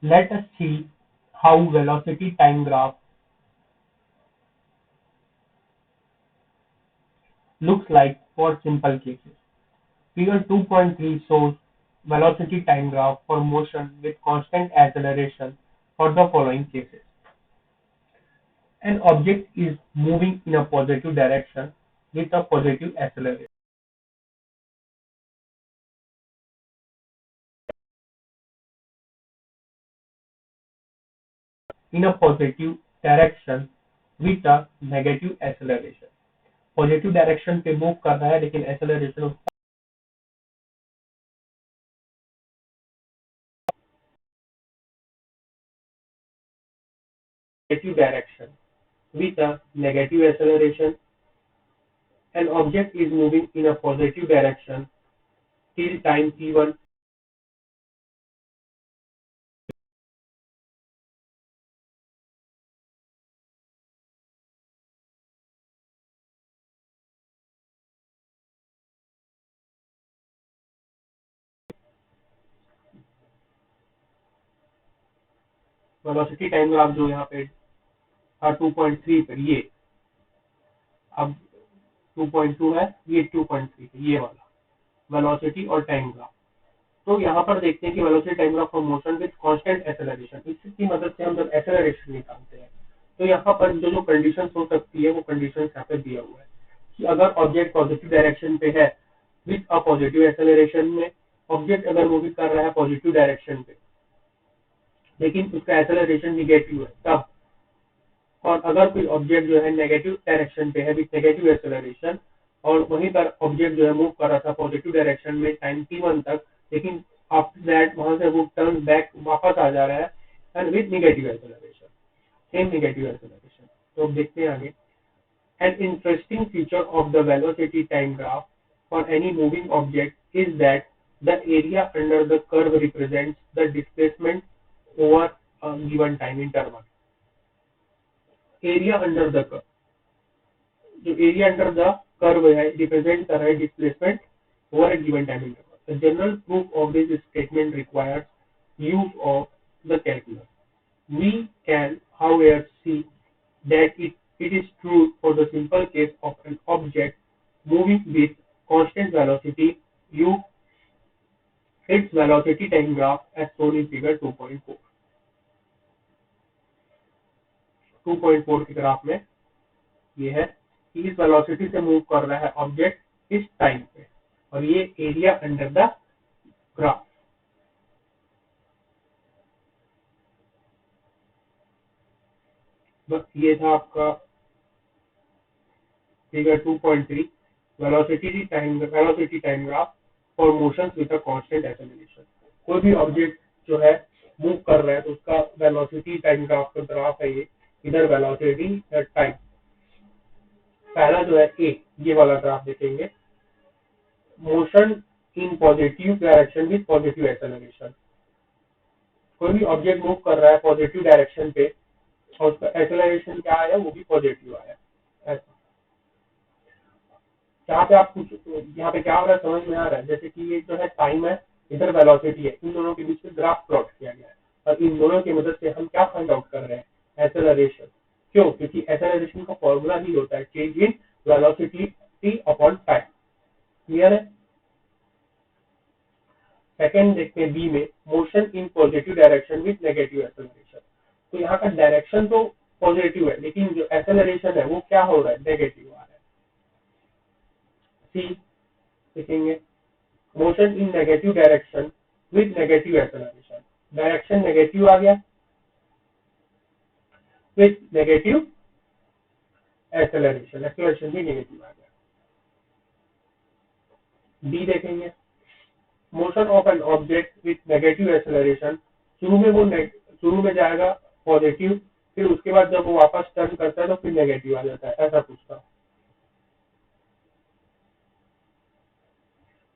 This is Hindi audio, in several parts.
Let us see how velocity time graph looks like for simple cases. Figure 2.3 shows velocity time graph for motion with constant acceleration for the following cases. An object is moving in a positive direction with a positive acceleration. In a positive direction with a negative acceleration. Positive direction पे मूव कर रहा है लेकिन acceleration negative direction with a negative acceleration. An object is moving in a positive direction till time t1. Velocity time graph जो यहाँ पे 2.3 पर ये अब 2.2 है, ये 2.3 पे ये वाला वेलोसिटी और टाइम ग्राफ। तो यहाँ पर देखते हैं कि velocity time graph for motion with constant acceleration, इसकी मदद से हम जब एक्सेलरेशन निकालते हैं तो यहाँ पर जो जो कंडीशन हो सकती है वो कंडीशन यहाँ पे दिया हुआ है कि अगर ऑब्जेक्ट पॉजिटिव डायरेक्शन पे है विद अ पॉजिटिव एक्सेलरेशन में, ऑब्जेक्ट अगर मूविंग कर रहा है पॉजिटिव डायरेक्शन पे लेकिन उसका एक्सेलरेशन निगेटिव है तब, और अगर कोई ऑब्जेक्ट जो है नेगेटिव डायरेक्शन पे है विद नेगेटिव एक्सेलरेशन और वहीं पर ऑब्जेक्ट जो है मूव कर रहा था पॉजिटिव डायरेक्शन में टाइम t1 तक, लेकिन आफ्टर दैट वहां से वो टर्न बैक वापस आ जा रहा है and with negative acceleration, same negative acceleration. तो अब देखते हैं आगे। An interesting feature of the velocity time graph for any moving object is that the area under the curve represents the displacement over a given time interval. Area under the curve, जो एरिया अंडर द कर्व है रिप्रेजेंट कर रहा है displacement over A given time interval. The general proof of this statement requires use of the calculus. We can, however, see that it is true for the simple case of an object moving with constant velocity u, its velocity time graph as shown in figure 2.4। 2.4 के ग्राफ में ये है कि इस वेलोसिटी से मूव कर रहा है ऑब्जेक्ट इस टाइम पे, और ये एरिया अंडर द ग्राफ। बस ये था आपका figure 2.3 velocity time graph for motion with a constant acceleration. कोई भी ऑब्जेक्ट जो है मूव कर रहा है तो उसका वेलोसिटी टाइम ग्राफ का ग्राफ है ये। इधर वेलोसिटी टाइम, पहला जो है ए, ये वाला ग्राफ देखेंगे, motion in positive direction with positive acceleration. कोई भी ऑब्जेक्ट मूव कर रहा है पॉजिटिव डायरेक्शन पे और उसका एक्सेलरेशन क्या आया, वो भी पॉजिटिव आया। ऐसा यहाँ पे आप कुछ, यहाँ पे क्या हो रहा है समझ में आ रहा है, जैसे कि ये जो है टाइम है, इधर वेलोसिटी है, इन दोनों के बीच में ग्राफ प्लॉट किया गया है और इन दोनों की मदद से हम क्या फाइंड आउट कर रहे हैं, एक्सेलरेशन। क्यों? क्योंकि एक्सेलरेशन का फॉर्मूला ही होता है change in velocity T upon time. Clear है? सेकेंड देखते हैं बी में, motion in positive direction with negative acceleration. तो यहाँ का डायरेक्शन तो पॉजिटिव है लेकिन जो एक्सेलरेशन है वो क्या हो रहा है, नेगेटिव आ रहा है। सी देखेंगे, motion in negative direction with negative acceleration. Direction negative आ गया विद नेगेटिव एक्सेलरेशन, एक्सेलरेशन भी नेगेटिव आ गया। डी देखेंगे, motion of an object with negative acceleration. शुरू में जाएगा पॉजिटिव, फिर उसके बाद जब वो वापस टर्न करता है तो फिर नेगेटिव आ जाता है, ऐसा कुछ था।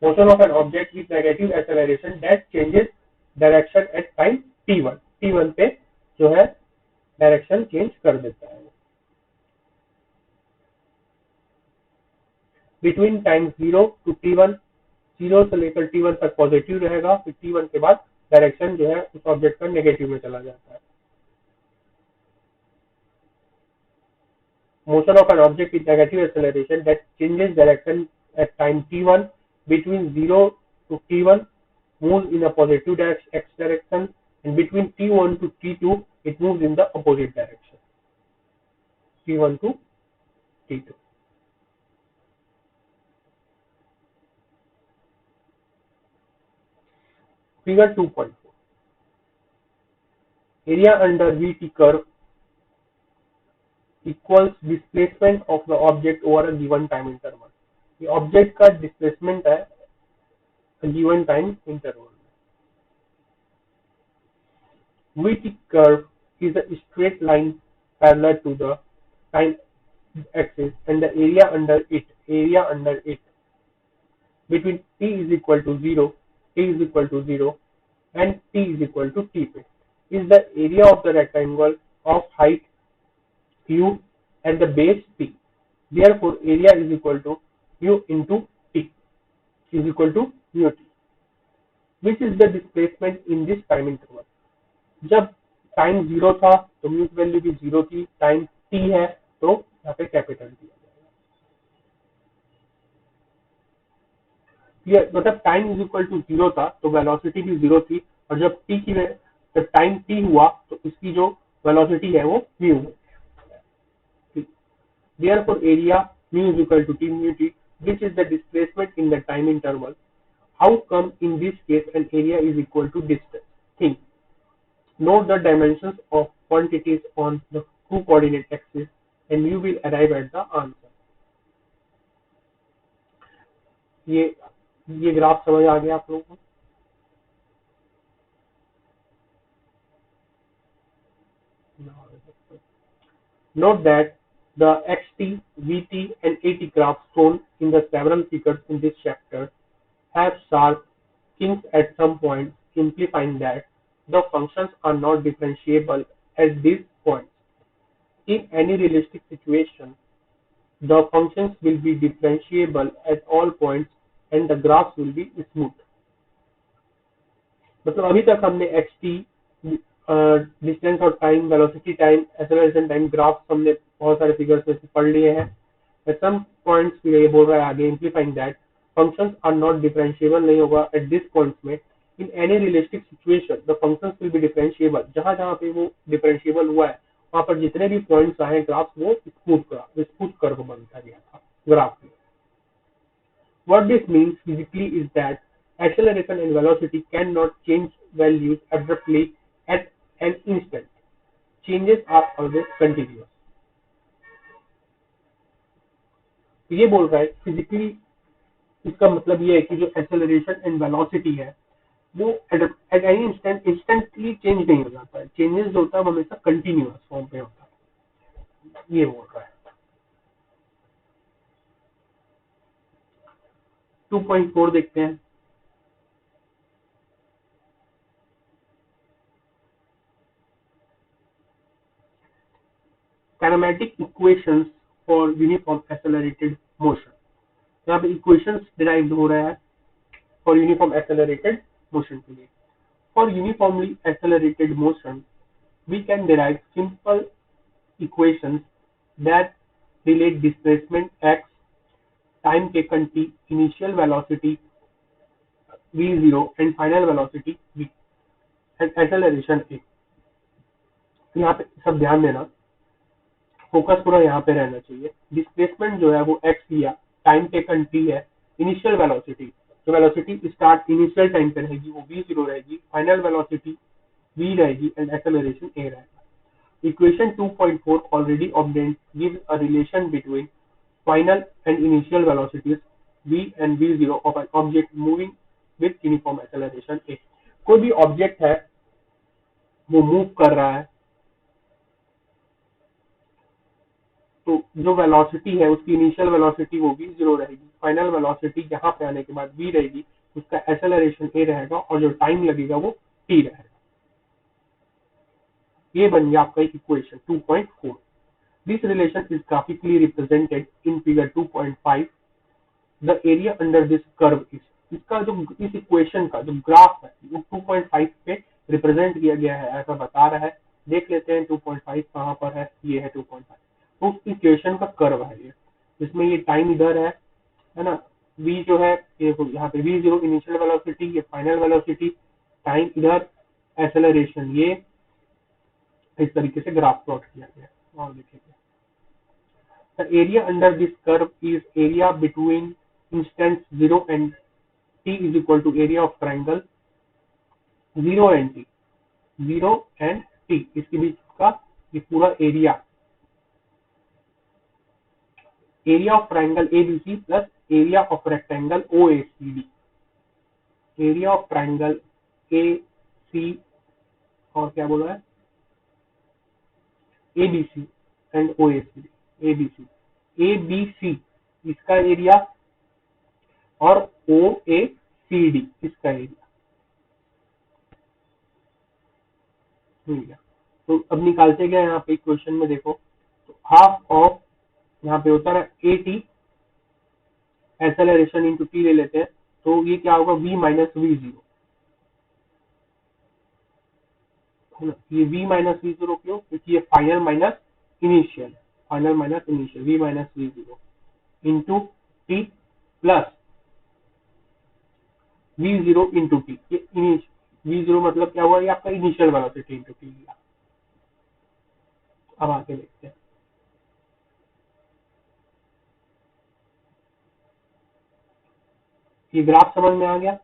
Motion of an object with negative acceleration that changes direction at time t1। t1 पे जो है डायरेक्शन चेंज कर देता है। बिटवीन टाइम 0 टू t1, 0 से लेकर t1 तक पॉजिटिव रहेगा, फिर t1 के बाद डायरेक्शन जो है उस ऑब्जेक्ट का नेगेटिव में चला जाता है। Motion of an object with negative acceleration that changes direction at time t1 between 0 to t1 moves in a positive x direction, and between t1 to t2 it moves in the opposite direction, t1 to t2. Figure 2.4. Area under VT curve equals displacement of the object over a given time interval. ये ऑब्जेक्ट का डिस्प्लेसमेंट है गिवन टाइम इंटरवल में। VT curve is a straight line parallel to the time axis and the area under it between t is equal to 0, t is equal to 0 and t is equal to t पे is the area of the rectangle of height u and the base t. Therefore, area is equal to u into t is equal to mu t, which is the displacement in this time interval. जब टाइम 0 था तो म्यू वैल्यू भी 0 थी, टाइम t है तो यहाँ पे कैपिटल दिया जाएगा। मतलब टाइम इज इक्वल टू 0 था तो वेलोसिटी भी 0 थी, और जब जब टाइम t हुआ तो इसकी जो वेलोसिटी है वो म्यू है। Therefore, area mu is equal to t mu t, which is the displacement in the time interval. How come in this case an area is equal to distance? Think. Note the dimensions of quantities on the two coordinate axis and you will arrive at the answer. ये ग्राफ समझ आ गया आप लोगों को? Note that the xt, vt and at graphs shown in the several figures in this chapter have sharp kinks at some points, simplifying that the functions are not differentiable at these points. In any realistic situation, the functions will be differentiable at all points and the graphs will be smooth. मतलब अभी तक हमने xt, डिस्टेंस और time, velocity time, acceleration time, graph हमने बहुत सारे फिगर्स में से पढ़ लिए हैं। एट सम पॉइंट्स ये बोल रहा है आगे, implying that functions are not differentiable नहीं होगा एट दिस पॉइंट्स में। In any realistic situation the functions will be differentiable. जहां जहां पे वो डिफरेंशिएबल हुआ है वहां पर जितने भी पॉइंट्स आए ग्राफ वो स्मूथ कर्व बनता गया था ग्राफ में। What this means physically is that acceleration and velocity cannot change values abruptly at an instant. Changes are always continuous. तो ये बोल रहा है फिजिकली, इसका मतलब ये है कि जो एक्सेलरेशन एंड वेलोसिटी है वो at any instant instantly change नहीं हो जाता है। चेंजेस जो होता है वो हमेशा कंटिन्यूअस फॉर्म पे होता है, ये बोल रहा है। 2.4 देखते हैं। Kinematic equations for uniform accelerated motion। यहाँ पे इक्वेशंस डिराइव हो रहा है फॉर यूनिफॉर्म एक्सेलरेटेड मोशन के लिए। For uniformly accelerated motion we can derive simple equations that relate displacement x, time taken t, initial velocity v0 and final velocity v and acceleration a। यहाँ पे सब ध्यान देना, फोकस पूरा यहाँ पे रहना चाहिए। डिस्प्लेसमेंट जो है वो x लिया, टाइम टेकन t है, इनिशियल वेलोसिटी, जो वेलोसिटी स्टार्ट इनिशियल टाइम पे रहेगी वो v0 रहेगी, फाइनल वेलोसिटी v रहेगी एंड एक्सेलरेशन a रहेगा। Equation 2.4 already obtained gives a relation between final and initial velocities v and v0 of an object moving with uniform acceleration a। कोई भी ऑब्जेक्ट है वो मूव कर रहा है तो जो वेलोसिटी है उसकी इनिशियल वेलोसिटी वो v0 रहेगी, फाइनल वेलोसिटी यहाँ पे आने के बाद v रहेगी, उसका एक्सेलरेशन a रहेगा और जो टाइम लगेगा वो t रहेगा। ये बन गया आपका equation 2.4। This relation is graphically represented in figure 2.5. The area under this curve is इसका जो इस इक्वेशन का जो ग्राफ है वो 2.5 पे रिप्रेजेंट किया गया है ऐसा बता रहा है। देख लेते हैं 2.5 कहाँ पर है, ये है 2.5। तो उस इक्वेशन का कर्व है ये, जिसमें ये टाइम इधर है ना, v जो है ये यहाँ पे v0 इनिशियल वेलोसिटी, ये फाइनल वेलोसिटी, टाइम इधर, एक्सेलरेशन, ये इस तरीके से ग्राफ प्लॉट किया गया। और देखिए the area under this curve is area between instants 0 and t is equal to area of triangle 0 and t, 0 and t इसके बीच का ये पूरा area of triangle ABC plus area of rectangle OACD, area of triangle A C और क्या बोला है एबीसी एंड ओएसीडी, एबीसी इसका एरिया और ओएसीडी इसका एरिया मिल गया। तो अब निकालते गए यहाँ पे क्वेश्चन में देखो, तो हाफ ऑफ यहाँ पे होता है A T acceleration into T ले लेते हैं, तो ये क्या होगा v माइनस वी जीरो है ना। ये v माइनस वी जीरो क्यों, क्योंकि ये final minus initial, v minus we zero into T plus we zero into T, ये वी जीरो मतलब क्या हुआ, ये आपका इनिशियल वेलोसिटी इंटू टी लिया। अब आके देखते हैं, ये ग्राफ समझ में आ गया।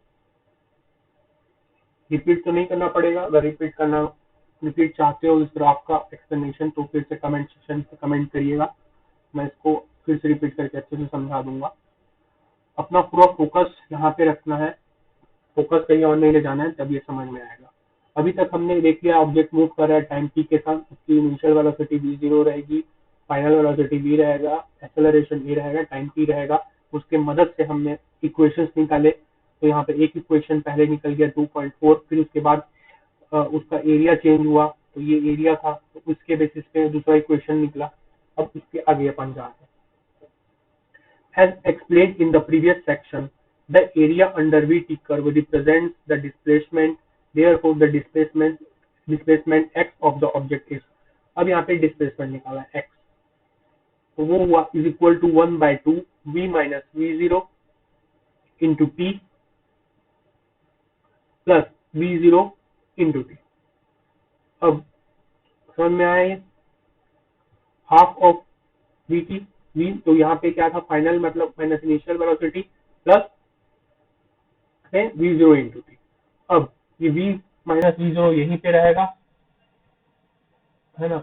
रिपीट तो नहीं करना पड़ेगा, अगर रिपीट चाहते हो इस ग्राफ का एक्सप्लेनेशन तो फिर से कमेंट सेक्शन पे कमेंट करिएगा, मैं इसको फिर से रिपीट करके अच्छे से समझा दूंगा। अपना पूरा फोकस यहाँ पे रखना है, फोकस कहीं और नहीं ले जाना है, तब ये समझ में आएगा। अभी तक हमने देख लिया ऑब्जेक्ट मूव कर रहा है टाइम टी के साथ, उसकी इनिशियल वेलोसिटी v जीरो रहेगी, फाइनल वेलोसिटी v रहेगा, एक्सेलरेशन v रहेगा, टाइम t रहेगा। उसके मदद से हमने इक्वेशंस निकाले, तो यहाँ पे एक इक्वेशन पहले निकल गया 2.4, फिर उसके बाद उसका एरिया चेंज हुआ, तो ये एरिया था, तो उसके बेसिस पे दूसरा इक्वेशन निकला। अब इसके आगे अपन जा रहे हैं। As explained in the previous section, the area under VT curve represents the displacement. Therefore, the displacement x of the object is. अब यहाँ पे displacement निकाला है x, तो वो हुआ is equal to 1/2 v minus v0 into t plus v0 into t। अब समझ में आया ये, हाफ ऑफ vt v, तो यहाँ पे क्या था फाइनल मतलब minus initial velocity plus v0 into T. अब ये v माइनस v0 यहीं पे रहेगा है ना,